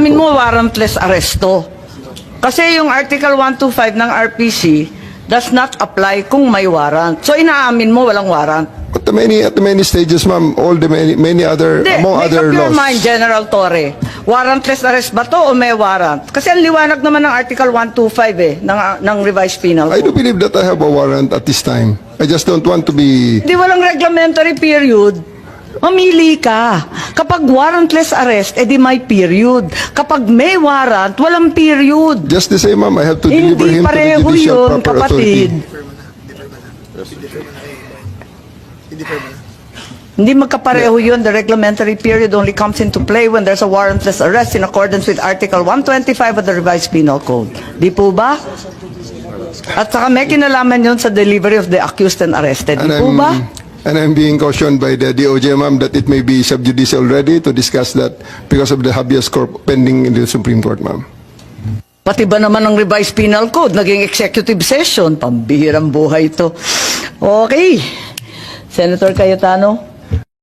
inaamin mo warrantless arresto. Kasi yung Article 125 ng RPC does not apply kung may warrant. So inaamin mo walang warrant. At the many stages, ma'am, all the many other, Hindi, among make other up your laws. mind, General Torre. Warrantless arrest ba to o may warrant? Kasi ang liwanag naman ng Article 125 ng Revised Penal I do Code. believe that I have a warrant at this time. I just don't want to be... Hindi walang reglementary period. Mamili ka. Kapag warrantless arrest, edi may period. Kapag may warrant, walang period. Just the same, ma'am, I have to deliver Hindi him to the pareho judicial yun, proper kapatid. authority. Hindi magkapareho yun. The reglementary period only comes into play when there's a warrantless arrest in accordance with Article 125 of the Revised Penal Code. Di po ba? At saka may kinalaman yun sa delivery of the accused and arrested. Di po ba? And I'm being cautioned by the DOJ, ma'am, that it may be sub judice already to discuss that because of the habeas corpus pending in the Supreme Court, ma'am. Pati ba naman ng Revised Penal Code, naging executive session, pambihirang buhay ito. Okay. Senator Cayetano?